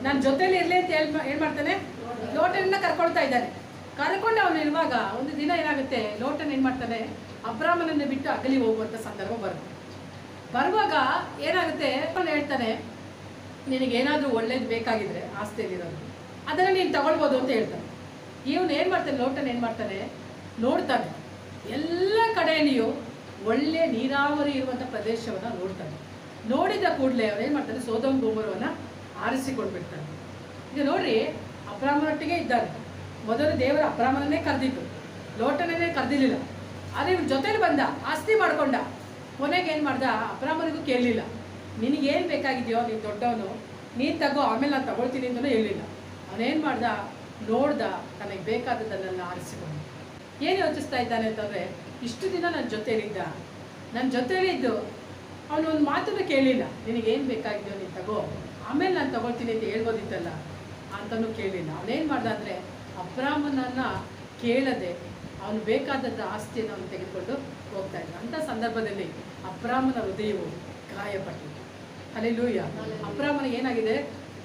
ನನ್ನ ಜೊತೆಲಿ ಇರಲಿ ಅಂತ ಏನು ಮಾಡ್ತಾನೆ, ಲೋಟನನ್ನ ಕರ್ಕೊಳ್ತಾ ಇದ್ದಾನೆ. ಕರ್ಕೊಂಡು ಅವನು ಇರುವಾಗ ಒಂದು ದಿನ ಏನಾಗುತ್ತೆ, ಲೋಟನ್ ಏನು ಮಾಡ್ತಾನೆ, ಅಬ್ರಾಮನನ್ನು ಬಿಟ್ಟು ಅಗಲಿ ಹೋಗುವಂಥ ಸಂದರ್ಭ ಬರುವಾಗ ಏನಾಗುತ್ತೆ, ಅವನು ಹೇಳ್ತಾನೆ, ನಿನಗೇನಾದರೂ ಒಳ್ಳೇದು ಬೇಕಾಗಿದ್ರೆ ಆಸ್ತಿಯಲ್ಲಿರೋದು ಅದನ್ನು ನೀನು ತಗೊಳ್ಬೋದು ಅಂತ ಹೇಳ್ತಾನೆ. ಇವನು ಏನು ಮಾಡ್ತಾನೆ, ಲೋಟನ್ ಏನು ಮಾಡ್ತಾನೆ, ನೋಡ್ತಾನೆ ಎಲ್ಲ ಕಡೆಯಲ್ಲಿಯೂ ಒಳ್ಳೆ ನೀರಾವರಿ ಇರುವಂಥ ಪ್ರದೇಶವನ್ನು ನೋಡ್ತಾನೆ. ನೋಡಿದ ಕೂಡಲೇ ಅವನು ಏನು ಮಾಡ್ತಾನೆ, ಸೊದೋಮ್ ಗೊಮೋರವನ್ನು ಆರಿಸಿಕೊಂಡ್ಬಿಡ್ತಾನೆ. ಈಗ ನೋಡ್ರಿ, ಅಬ್ರಾಮನೊಟ್ಟಿಗೆ ಇದ್ದಾನೆ. ಮೊದಲು ದೇವರು ಅಬ್ರಾಮನನ್ನೇ ಕರೆದಿದ್ದು, ಲೋಟನನ್ನೇ ಕರೆದಿರಲಿಲ್ಲ. ಆದರೆ ಇವ್ರ ಜೊತೆಲಿ ಬಂದ, ಆಸ್ತಿ ಮಾಡ್ಕೊಂಡ. ಕೊನೆಗೆ ಏನು ಮಾಡ್ದ, ಅಬ್ರಾಮನಿಗೂ ಕೇಳಲಿಲ್ಲ, ನಿನಗೇನು ಬೇಕಾಗಿದೆಯೋ, ನೀನು ದೊಡ್ಡವನು, ನೀನು ತಗೋ, ಆಮೇಲೆ ನಾನು ತಗೊಳ್ತೀನಿ ಅಂತಲೂ ಹೇಳಿಲ್ಲ. ಅವನೇನು ಮಾಡ್ದ, ನೋಡ್ದ, ತನಗೆ ಬೇಕಾದದನ್ನೆಲ್ಲ ಆರಿಸಿಕೊಂಡು. ಏನು ಯೋಚಿಸ್ತಾ ಇದ್ದಾನೆ ಅಂತಂದರೆ, ಇಷ್ಟು ದಿನ ನನ್ನ ಜೊತೆಯಲ್ಲಿದ್ದ, ನನ್ನ ಜೊತೆಯಲ್ಲಿದ್ದು ಅವನು ಒಂದು ಮಾತನ್ನು ಕೇಳಲಿಲ್ಲ, ನಿನಗೇನು ಬೇಕಾಗಿದೆಯೋ ನೀನು ತಗೋ, ಆಮೇಲೆ ನಾನು ತಗೊಳ್ತೀನಿ ಅಂತ ಹೇಳ್ಬೋದಿತ್ತಲ್ಲ ಅಂತಲೂ ಕೇಳಲಿಲ್ಲ. ಅವನೇನು ಮಾಡ್ದ ಅಂದರೆ, ಅಬ್ರಾಮನನ್ನು ಕೇಳದೆ ಅವನು ಬೇಕಾದದ್ದು ಆಸ್ತಿಯನ್ನು ಅವನು ತೆಗೆದುಕೊಂಡು ಹೋಗ್ತಾ ಇದ್ದ. ಅಂಥ ಸಂದರ್ಭದಲ್ಲಿ ಅಬ್ರಾಮನ ಹೃದಯವು ಗಾಯಪಟ್ಟಿದೆ. ಹಲ್ಲೆಲೂಯಾ. ಅಬ್ರಾಮನಿಗೆ ಏನಾಗಿದೆ,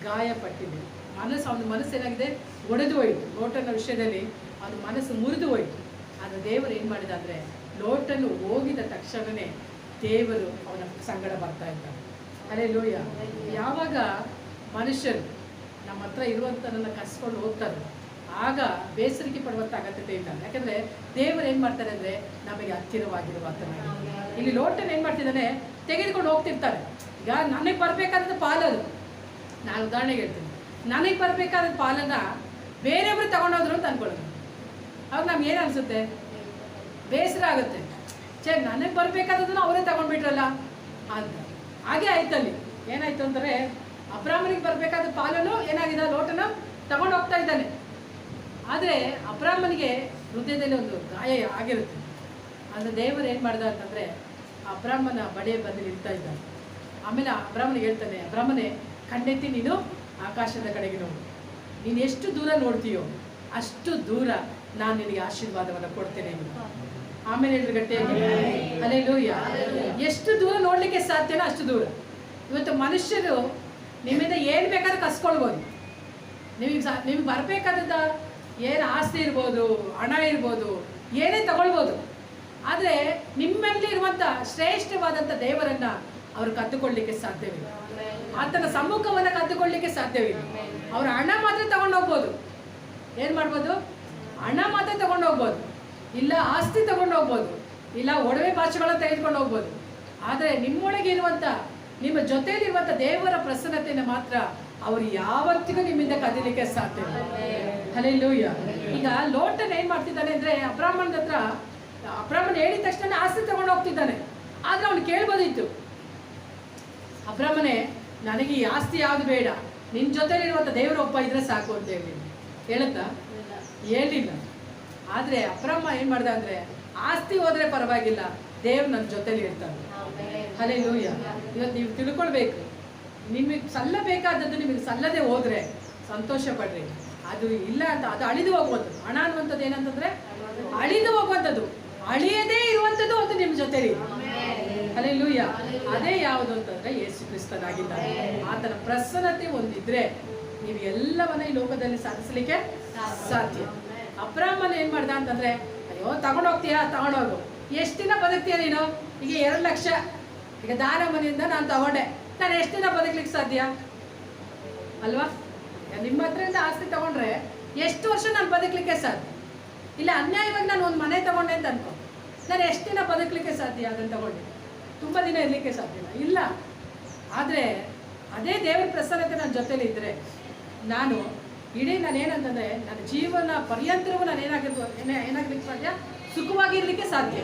ಗಾಯಪಟ್ಟಿದೆ. ಅವನ ಮನಸ್ಸು ಏನಾಗಿದೆ, ಒಡೆದು ಹೋಯಿತು. ಲೋಟನ ವಿಷಯದಲ್ಲಿ ಅವನ ಮನಸ್ಸು ಮುರಿದು ಹೋಯಿತು. ಆದರೆ ದೇವರು ಏನು ಮಾಡಿದ ಅಂದರೆ, ಲೋಟನು ಹೋಗಿದ ತಕ್ಷಣವೇ ದೇವರು ಅವನ ಸಂಗಡ ಬರ್ತಾ ಇದ್ದಾನೆ. ಹಲ್ಲೆಲೂಯಾ. ಯಾವಾಗ ಮನುಷ್ಯರು ನಮ್ಮ ಹತ್ರ ಇರುವಂಥದ್ದನ್ನು ಕಸ್ಕೊಂಡು ಹೋಗ್ತಾರೆ, ಆಗ ಬೇಸರಿಕೆ ಪಡುವಂಥ ಅಗತ್ಯತೆ ಇಲ್ಲ. ಯಾಕಂದರೆ ದೇವರು ಏನು ಮಾಡ್ತಾರೆ ಅಂದರೆ, ನಮಗೆ ಹತ್ತಿರವಾಗಿರುವಂಥದ್ದು. ಇಲ್ಲಿ ಲೋಟನ್ ಏನು ಮಾಡ್ತಿದ್ದಾನೆ, ತೆಗೆದುಕೊಂಡು ಹೋಗ್ತಿರ್ತಾರೆ. ಈಗ ನನಗೆ ಬರಬೇಕಾದ ಪಾಲದು, ನಾನು ಉದಾಹರಣೆಗೆ ಹೇಳ್ತೀನಿ, ನನಗೆ ಬರಬೇಕಾದ ಪಾಲನ್ನು ಬೇರೆಯವರು ತಗೊಂಡೋದ್ರು ಅಂತ ಅಂದ್ಕೊಳ್ಳೋದು. ಅವಾಗ ನಮ್ಗೆ ಏನು ಅನಿಸುತ್ತೆ, ಬೇಸರ ಆಗುತ್ತೆ. ನನಗೆ ಬರಬೇಕಾದದನ್ನು ಅವರೇ ತಗೊಂಡ್ಬಿಟ್ರಲ್ಲ ಅಂತ. ಹಾಗೆ ಆಯ್ತಲ್ಲಿ ಏನಾಯ್ತು ಅಂದರೆ, ಅಬ್ರಾಮನಿಗೆ ಬರಬೇಕಾದ ಪಾಲನ್ನು ಏನಾಗಿದೆ, ಲೋಟನ ತಗೊಂಡು ಹೋಗ್ತಾ ಇದ್ದಾನೆ. ಆದರೆ ಅಬ್ರಾಮನಿಗೆ ಹೃದಯದಲ್ಲಿ ಒಂದು ಗಾಯ ಆಗಿರುತ್ತೆ. ಅಂದರೆ ದೇವರು ಏನು ಮಾಡ್ದ ಅಂತಂದರೆ, ಅಬ್ರಾಮನ ಬಡೆ ಬಂದು ನಿಲ್ತಾ ಇದ್ದಾನೆ. ಆಮೇಲೆ ಅಬ್ರಾಮನಿಗೆ ಹೇಳ್ತಾನೆ, ಅಬ್ರಾಮನೇ, ಖಂಡಿತ ನೀನು ಆಕಾಶದ ಕಡೆಗೆ ನೋಡು, ನೀನು ಎಷ್ಟು ದೂರ ನೋಡ್ತೀಯೋ ಅಷ್ಟು ದೂರ ನಾನು ನಿನಗೆ ಆಶೀರ್ವಾದವನ್ನು ಕೊಡ್ತೇನೆ. ಆಮೇಲೆ ಹೇಳಿದ್ರೆ ಗಟ್ಟಿಯಾಗಿ ಹಲ್ಲೆಲೂಯಾ. ಎಷ್ಟು ದೂರ ನೋಡಲಿಕ್ಕೆ ಸಾಧ್ಯನೋ ಅಷ್ಟು ದೂರ. ಇವತ್ತು ಮನುಷ್ಯರು ನಿಮ್ಮಿಂದ ಏನು ಬೇಕಾದ್ರೂ ಕಸ್ಕೊಳ್ಬೋದು. ನಿಮಗೆ ಬರಬೇಕಾದ ಏನು ಆಸ್ತಿ ಇರ್ಬೋದು, ಹಣ ಇರ್ಬೋದು, ಏನೇ ತಗೊಳ್ಬೋದು. ಆದರೆ ನಿಮ್ಮಲ್ಲಿ ಇರುವಂಥ ಶ್ರೇಷ್ಠವಾದಂಥ ದೇವರನ್ನು ಅವರು ಕದ್ದುಕೊಳ್ಳಲಿಕ್ಕೆ ಸಾಧ್ಯವಿಲ್ಲ. ಆತನ ಸಮ್ಮುಖವನ್ನು ಕದ್ದುಕೊಳ್ಳಲಿಕ್ಕೆ ಸಾಧ್ಯವಿಲ್ಲ. ಅವರ ಹಣ ಮಾತ್ರ ತಗೊಂಡು ಹೋಗ್ಬೋದು. ಏನು ಮಾಡ್ಬೋದು, ಹಣ ಮಾತ್ರ ತಗೊಂಡು ಹೋಗ್ಬೋದು, ಇಲ್ಲ ಆಸ್ತಿ ತಗೊಂಡು ಹೋಗ್ಬೋದು, ಇಲ್ಲ ಒಡವೆ ಭಾಷೆಗಳನ್ನು ತೆಗೆದುಕೊಂಡು ಹೋಗ್ಬೋದು. ಆದರೆ ನಿಮ್ಮೊಳಗೆ ಇರುವಂಥ, ನಿಮ್ಮ ಜೊತೆಯಲ್ಲಿರುವಂಥ ದೇವರ ಪ್ರಸನ್ನತೆಯನ್ನು ಮಾತ್ರ ಅವರು ಯಾವತ್ತಿಗೂ ನಿಮ್ಮಿಂದ ಕದೀಲಿಕ್ಕೆ ಸಾಧ್ಯವಿಲ್ಲ. ಹಲ್ಲೆಲೂಯಾ. ಈಗ ಲೋಟನ್ ಏನು ಮಾಡ್ತಿದ್ದಾನೆ ಅಂದರೆ, ಅಬ್ರಾಮನ ಹತ್ರ, ಅಬ್ರಾಮನ್ ಹೇಳಿದ ತಕ್ಷಣ ಆಸ್ತಿ ತಗೊಂಡು ಹೋಗ್ತಿದ್ದಾನೆ. ಆದರೆ ಅವನು ಕೇಳ್ಬೋದಿತ್ತು, ಅಬ್ರಾಮನೇ, ನನಗೆ ಈ ಆಸ್ತಿ ಯಾವುದು ಬೇಡ, ನಿನ್ನ ಜೊತೆಲಿರುವಂಥ ದೇವರ ಒಬ್ಬ ಇದ್ರೆ ಸಾಕು ಅಂತ ಹೇಳುತ್ತಾ ಹೇಳಿಲ್ಲ. ಆದರೆ ಅಬ್ರಾಮ ಏನು ಮಾಡ್ದ ಅಂದರೆ, ಆಸ್ತಿ ಹೋದರೆ ಪರವಾಗಿಲ್ಲ, ದೇವ್ರು ನನ್ನ ಜೊತೆಲಿ ಇರ್ತಾನೆ. ಹಲ್ಲೆಲೂಯಾ. ಇವತ್ತು ನೀವು ತಿಳ್ಕೊಳ್ಬೇಕು, ನಿಮಗೆ ಸಲ್ಲಬೇಕಾದದ್ದು ನಿಮಗೆ ಸಲ್ಲದೆ ಹೋದರೆ ಸಂತೋಷ ಪಡ್ರಿ. ಅದು ಇಲ್ಲ ಅಂತ, ಅದು ಅಳಿದು ಹೋಗುವಂಥದ್ದು. ಹಣ ಅನ್ನುವಂಥದ್ದು ಏನಂತಂದರೆ ಅಳಿದು ಹೋಗುವಂಥದ್ದು, ಅಳಿಯದೇ ಇರುವಂಥದ್ದು ಒಂದು ನಿಮ್ಮ ಜೊತೆಲಿ. ಹಲ್ಲೆಲೂಯಾ. ಅದೇ ಯಾವುದು ಅಂತಂದರೆ ಯೇಸು ಕ್ರಿಸ್ತನಾಗಿದ್ದಾನೆ. ಆತನ ಪ್ರಸನ್ನತೆ ಒಂದಿದ್ರೆ ನೀವು ಎಲ್ಲವನ್ನ ಈ ಲೋಕದಲ್ಲಿ ಸಾಧಿಸಲಿಕ್ಕೆ ಸಾಧ್ಯ. ಅಬ್ರಾಮನ ಏನು ಮಾಡ್ದ ಅಂತಂದರೆ, ಅಯ್ಯೋ ತಗೊಂಡೋಗ್ತೀಯಾ, ತಗೊಂಡೋಗು, ಎಷ್ಟು ದಿನ ಬದುಕ್ತೀಯ ನೀನು? ಈಗ 2 ಲಕ್ಷ ಈಗ ದಾನ ಮನೆಯಿಂದ ನಾನು ತಗೊಂಡೆ, ನಾನು ಎಷ್ಟು ದಿನ ಬದುಕಲಿಕ್ಕೆ ಸಾಧ್ಯ ಅಲ್ವಾ? ನಿಮ್ಮ ಹತ್ರದಿಂದ ಆಸ್ತಿ ತಗೊಂಡ್ರೆ ಎಷ್ಟು ವರ್ಷ ನಾನು ಬದುಕಲಿಕ್ಕೆ ಸಾಧ್ಯ? ಇಲ್ಲ ಅನ್ಯಾಯವಾಗಿ ನಾನು ಒಂದು ಮನೆ ತಗೊಂಡೆ ಅಂತ ಅನ್ಕೊ, ನಾನು ಎಷ್ಟು ದಿನ ಬದುಕಲಿಕ್ಕೆ ಸಾಧ್ಯ? ಅದನ್ನು ತಗೊಂಡೆ ತುಂಬ ದಿನ ಇರಲಿಕ್ಕೆ ಸಾಧ್ಯ ಇಲ್ಲ. ಆದರೆ ಅದೇ ದೇವರ ಪ್ರಸನ್ನತೆ ನನ್ನ ಜೊತೆಲಿ ಇದ್ದರೆ, ನಾನು ನಾನೇನಂತಂದರೆ ನನ್ನ ಜೀವನ ಪರ್ಯಂತರವೂ ನಾನು ಏನಾಗಲಿಕ್ಕೆ ಸಾಧ್ಯ, ಸುಖವಾಗಿರ್ಲಿಕ್ಕೆ ಸಾಧ್ಯ.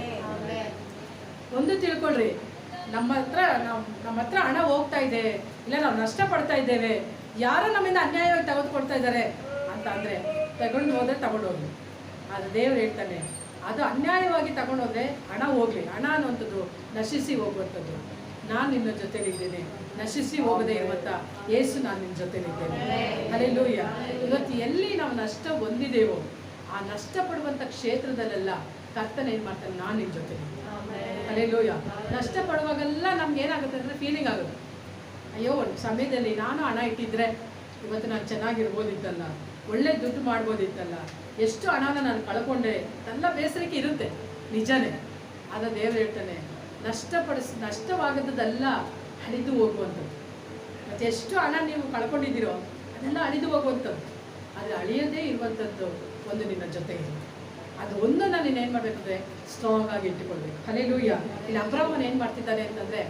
ಒಂದು ತಿಳ್ಕೊಳ್ರಿ, ನಮ್ಮ ಹತ್ರ ಹಣ ಹೋಗ್ತಾ ಇದೆ, ಇಲ್ಲ ನಾವು ನಷ್ಟ ಪಡ್ತಾ ಇದ್ದೇವೆ, ಯಾರೋ ನಮ್ಮಿಂದ ಅನ್ಯಾಯವಾಗಿ ತೆಗೆದುಕೊಳ್ತಾ ಇದ್ದಾರೆ ಅಂತ ಅಂದರೆ ತಗೊಂಡು ಹೋದರೆ ತಗೊಂಡೋಗಿ. ಆದರೆ ದೇವ್ರು ಹೇಳ್ತಾನೆ, ಅದು ಅನ್ಯಾಯವಾಗಿ ತಗೊಂಡೋದ್ರೆ ಹಣ ಹೋಗಲಿ, ಹಣ ಅನ್ನುವಂಥದ್ದು ನಶಿಸಿ ಹೋಗುವಂಥದ್ದು. ನಾನು ನಿನ್ನ ಜೊತೆಲಿದ್ದೇನೆ, ನಶಿಸಿ ಹೋಗದೆ ಇರುವಂಥ ಯೇಸು ನಾನು ನಿನ್ನ ಜೊತೆಲಿದ್ದೇನೆ. ಹಲ್ಲೆಲೂಯಾ. ಇವತ್ತು ಎಲ್ಲಿ ನಾವು ನಷ್ಟ ಹೊಂದಿದ್ದೇವೋ ಆ ನಷ್ಟ ಪಡುವಂಥ ಕ್ಷೇತ್ರದಲ್ಲೆಲ್ಲ ಕರ್ತನ ಏನು ಮಾಡ್ತಾನೆ, ನಾನು ನಿನ್ನ ಜೊತೆಲಿದ್ದೇನೆ. ಹಲ್ಲೆಲೂಯಾ. ನಷ್ಟ ಪಡುವಾಗೆಲ್ಲ ನಮ್ಗೆ ಏನಾಗುತ್ತೆ ಅಂದರೆ ಫೀಲಿಂಗ್ ಆಗುತ್ತೆ, ಅಯ್ಯೋ ಒಂದು ಸಮಯದಲ್ಲಿ ನಾನು ಹಣ ಇಟ್ಟಿದ್ರೆ ಇವತ್ತು ನಾನು ಚೆನ್ನಾಗಿರ್ಬೋದಿತ್ತಲ್ಲ, ಒಳ್ಳೆ ದುಡ್ಡು ಮಾಡ್ಬೋದಿತ್ತಲ್ಲ, ಎಷ್ಟು ಹಣನ ನಾನು ಕಳ್ಕೊಂಡೆ ಎಲ್ಲ ಬೇಸರಿಕೆ ಇರುತ್ತೆ, ನಿಜನೇ. ಆದರೆ ದೇವರು ಹೇಳ್ತಾನೆ, ನಷ್ಟವಾಗದ್ದೆಲ್ಲ ಅಳಿದು ಹೋಗುವಂಥದ್ದು. ಮತ್ತು ಎಷ್ಟು ಹಣ ನೀವು ಕಳ್ಕೊಂಡಿದ್ದೀರೋ ಅದೆಲ್ಲ ಅಳಿದು ಹೋಗುವಂಥದ್ದು. ಆದರೆ ಅಳಿಯದೇ ಇರುವಂಥದ್ದು ಒಂದು ನಿನ್ನ ಜೊತೆ ಇದೆ. ಅದು ಒಂದನ್ನು ನೀನು ಏನು ಮಾಡಬೇಕಂದ್ರೆ ಸ್ಟ್ರಾಂಗ್ ಆಗಿ ಇಟ್ಟುಕೊಳ್ಬೇಕು. ಹಲ್ಲೆಲೂಯಾ. ಇಲ್ಲಿ ಅಬ್ರಾಮನ್ ಏನು ಮಾಡ್ತಿದ್ದಾನೆ ಅಂತಂದರೆ,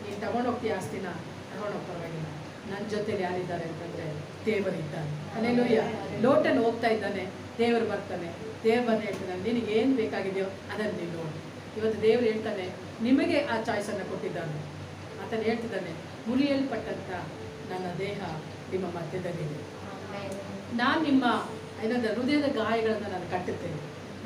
ನೀನು ತಗೊಂಡೋಗ್ತೀಯ ಆಸ್ತಿನ, ತಗೊಂಡೋಗಿ ಪರವಾಗಿಲ್ಲ, ನನ್ನ ಜೊತೆಲಿ ಯಾರಿದ್ದಾರೆ ಅಂತಂದರೆ ದೇವರಿದ್ದಾನೆ. ಹಲ್ಲೆಲೂಯಾ. ಲೋಟನ್ ಹೋಗ್ತಾ ಇದ್ದಾನೆ, ದೇವರು ಬರ್ತಾನೆ, ದೇವರು ಹೇಳ್ತಾನೆ, ನಿನಗೆ ಏನು ಬೇಕಾಗಿದೆಯೋ ಅದನ್ನು ನೀನು ನೋಡಿ. ಇವತ್ತು ದೇವರು ಹೇಳ್ತಾನೆ, ನಿಮಗೆ ಆ ಚಾಯ್ಸನ್ನು ಕೊಟ್ಟಿದ್ದಾನೆ. ಆತನು ಹೇಳ್ತಿದ್ದಾನೆ, ಮುರಿಯಲ್ಪಟ್ಟಂಥ ನನ್ನ ದೇಹ ನಿಮ್ಮ ಮಧ್ಯದಲ್ಲಿದೆ, ನಾನು ನಿಮ್ಮ ಹೃದಯದ ಗಾಯಗಳನ್ನು ನಾನು ಕಟ್ಟುತ್ತೇನೆ.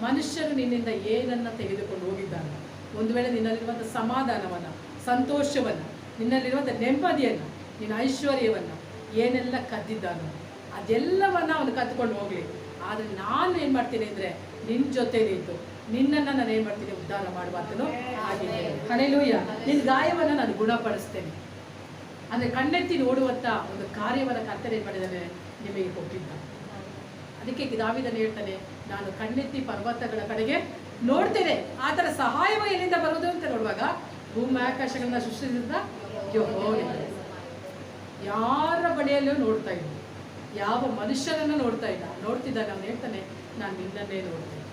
ಮನುಷ್ಯರು ನಿನ್ನಿಂದ ಏನನ್ನು ತೆಗೆದುಕೊಂಡು ಹೋಗಿದ್ದಾನೆ, ಒಂದು ವೇಳೆ ನಿನ್ನಲ್ಲಿರುವಂಥ ಸಮಾಧಾನವನ್ನು, ಸಂತೋಷವನ್ನು, ನಿನ್ನಲ್ಲಿರುವಂಥ ನೆಮ್ಮದಿಯನ್ನು, ನಿನ್ನ ಐಶ್ವರ್ಯವನ್ನು ಏನೆಲ್ಲ ಕದ್ದಿದ್ದಾನೋ ಅದೆಲ್ಲವನ್ನು ಅವನು ಕದ್ದುಕೊಂಡು ಹೋಗಲಿ. ಆದರೆ ನಾನು ಏನು ಮಾಡ್ತೀನಿ ಅಂದರೆ ನಿನ್ನ ಜೊತೆಲಿ ಇದ್ದು ನಿನ್ನನ್ನು ನಾನು ಏನು ಮಾಡ್ತೀನಿ, ಉದ್ಧಾರ ಮಾಡುವಂತನೂ ಆಗಿದ್ದೇನೆ. ಹಲ್ಲೆಲೂಯಾ. ನಿನ್ನ ಗಾಯವನ್ನು ನಾನು ಗುಣಪಡಿಸ್ತೇನೆ. ಅಂದರೆ ಕಣ್ಣೆತ್ತಿ ನೋಡುವಂಥ ಒಂದು ಕಾರ್ಯವನ್ನು ಕರ್ತನೆ ಮಾಡಿದರೆ ನಿಮಗೆ ಕೊಟ್ಟಿದ್ದ. ಅದಕ್ಕೆ ದಾವೀದನು ಹೇಳ್ತಾನೆ, ನಾನು ಕಣ್ಣೆತ್ತಿ ಪರ್ವತಗಳ ಕಡೆಗೆ ನೋಡ್ತೇನೆ, ಆ ಥರ ಸಹಾಯವ ಎಲ್ಲಿಂದ ಬರೋದು ಅಂತ ನೋಡುವಾಗ ಭೂಮಿ ಆಕಾಶಗಳನ್ನ ಸೃಷ್ಟಿಸಿದ ಯೆಹೋವನೇ. ಯಾರ ಬಳಿಯಲ್ಲೂ ನೋಡ್ತಾ ಇಲ್ಲ, ಯಾವ ಮನುಷ್ಯನನ್ನು ನೋಡ್ತಿದ್ದಾಗ ಅವನು ಹೇಳ್ತಾನೆ, ನಾನು ನಿನ್ನನ್ನೇ ನೋಡ್ತೇನೆ.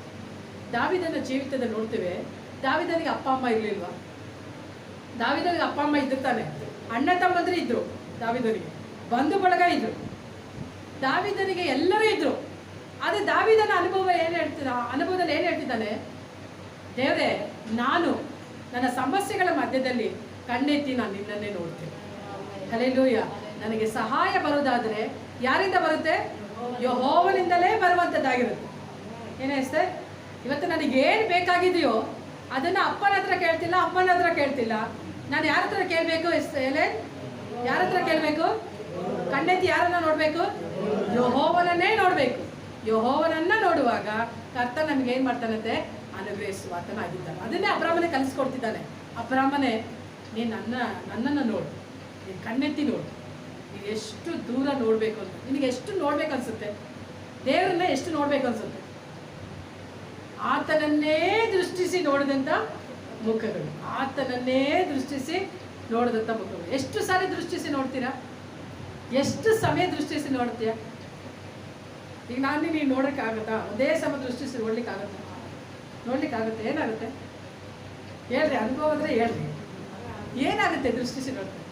ದಾವೀದನ ಜೀವಿತದಲ್ಲಿ ನೋಡ್ತೇವೆ, ದಾವೀದನಿಗೆ ಅಪ್ಪ ಅಮ್ಮ ಇರಲಿಲ್ವಾ? ದಾವೀದನಿಗೆ ಅಪ್ಪ ಅಮ್ಮ ಇದ್ದಿರ್ತಾನೆ, ಅಣ್ಣ ತಮ್ಮಂದ್ರೆ ಇದ್ರು, ದಾವೀದನಿಗೆ ಬಂಧು ಬಳಗ ಇದ್ರು, ದಾವೀದನಿಗೆ ಎಲ್ಲರೂ ಇದ್ರು. ಆದರೆ ದಾವೀದನ ಅನುಭವದಲ್ಲಿ ಏನು ಹೇಳ್ತಿದ್ದಾನೆ, ದೇವರೇ, ನಾನು ನನ್ನ ಸಮಸ್ಯೆಗಳ ಮಧ್ಯದಲ್ಲಿ ಕಣ್ಣೆತ್ತಿ ನಾನು ನಿನ್ನನ್ನೇ ನೋಡ್ತೇನೆ. ಹಲ್ಲೆಲೂಯಾ. ನನಗೆ ಸಹಾಯ ಬರೋದಾದರೆ ಯಾರಿಂದ ಬರುತ್ತೆ? ಯೆಹೋವನಿಂದಲೇ ಬರುವಂಥದ್ದಾಗಿರುತ್ತೆ. ಏನಿಸ್ತೇ? ಇವತ್ತು ನನಗೇನು ಬೇಕಾಗಿದೆಯೋ ಅದನ್ನು ಅಪ್ಪನ ಹತ್ರ ಕೇಳ್ತಿಲ್ಲ, ಅಮ್ಮನ ಹತ್ರ ಕೇಳ್ತಿಲ್ಲ, ನಾನು ಯಾರ ಹತ್ರ ಕೇಳಬೇಕು? ಯಾರ ಹತ್ರ ಕೇಳಬೇಕು? ಕಣ್ಣೆತ್ತಿ ಯಾರನ್ನ ನೋಡಬೇಕು? ಯೆಹೋವನನ್ನೇ ನೋಡಬೇಕು. ಯೆಹೋವನನ್ನ ನೋಡುವಾಗ ಕರ್ತ ನಮ್ಗೆ ಏನು ಮಾಡ್ತಾನಂತೆ? ಅನುಗ್ರಹಿಸುವಾತನಾಗಿದ್ದಾನೆ. ಅದನ್ನೇ ಅಬ್ರಾಮನೆ ಕಲಿಸ್ಕೊಡ್ತಿದ್ದಾನೆ. ಅಬ್ರಾಮನೆ, ನೀನು ನನ್ನನ್ನು ನೋಡು, ನೀನು ಕಣ್ಣೆತ್ತಿ ನೋಡು, ನೀನು ಎಷ್ಟು ದೂರ ನೋಡಬೇಕು ಅಂತ, ನಿನಗೆ ಎಷ್ಟು ನೋಡ್ಬೇಕು ಅನ್ಸುತ್ತೆ, ದೇವರನ್ನ ಎಷ್ಟು ನೋಡ್ಬೇಕು ಅನ್ಸುತ್ತೆ? ಆತನನ್ನೇ ದೃಷ್ಟಿಸಿ ನೋಡಿದಂಥ ಮುಖಗಳು, ಆತನನ್ನೇ ದೃಷ್ಟಿಸಿ ನೋಡಿದಂಥ ಮುಖಗಳು. ಎಷ್ಟು ಸಾರಿ ದೃಷ್ಟಿಸಿ ನೋಡ್ತೀರಾ? ಎಷ್ಟು ಸಮಯ ದೃಷ್ಟಿಸಿ ನೋಡ್ತೀಯ? ಈಗ ನೀನು ನೋಡೋಕ್ಕಾಗುತ್ತಾ? ಒಂದೇ ಸಮ ದೃಷ್ಟಿಸಿ ನೋಡ್ಲಿಕ್ಕಾಗುತ್ತೆ? ಏನಾಗುತ್ತೆ ಹೇಳ್ರಿ, ಅನುಭವ ಅಂದರೆ ಹೇಳ್ರಿ, ಏನಾಗುತ್ತೆ ದೃಷ್ಟಿಸಿ ನೋಡ್ತಾರೆ?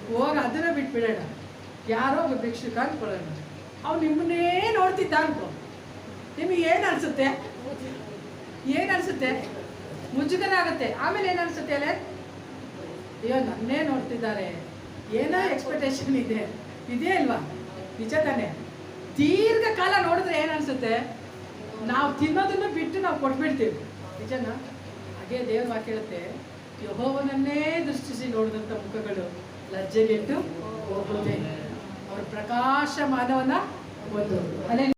ಹೋಗಿ ಅದನ್ನ ಬಿಟ್ಬಿಡೋಣ. ಯಾರೋ ಒಬ್ಬ ಭಿಕ್ಷುಕ ಅನ್ಕೊಳ್ಳೋಣ, ಅವ್ನು ನಿಮ್ಮನ್ನೇ ನೋಡ್ತಿದ್ದ ಅನ್ಕೋ, ನಿಮಗೆ ಏನು ಅನಿಸುತ್ತೆ? ಮುಜುಗರ ಆಗುತ್ತೆ. ಆಮೇಲೆ ಏನು ಅನಿಸುತ್ತೆ? ಅಲ್ಲೇ ಅಯ್ಯೋ ನನ್ನೇ ನೋಡ್ತಿದ್ದಾರೆ, ಏನೋ ಎಕ್ಸ್ಪೆಕ್ಟೇಷನ್ ಇದೆ ಅಲ್ವಾ? ನಿಜ ತಾನೆ? ದೀರ್ಘಕಾಲ ನೋಡಿದ್ರೆ ಏನು ಅನಿಸುತ್ತೆ? ನಾವು ತಿನ್ನೋದನ್ನು ಬಿಟ್ಟು ನಾವು ಕೊಟ್ಬಿಡ್ತೀವಿ. ನಿಜನಾ? ಹಾಗೆ ದೇವ್ರ ವಾಕ್ಯ ಹೇಳುತ್ತೆ, ಯೆಹೋವನನ್ನೇ ದೃಷ್ಟಿಸಿ ನೋಡಿದಂಥ ಮುಖಗಳು ಲಜ್ಜೆಗೆಟ್ಟು ಹೋಗುವುದೇ, ಅವರ ಪ್ರಕಾಶಮಾನವನ್ನ ಒಂದು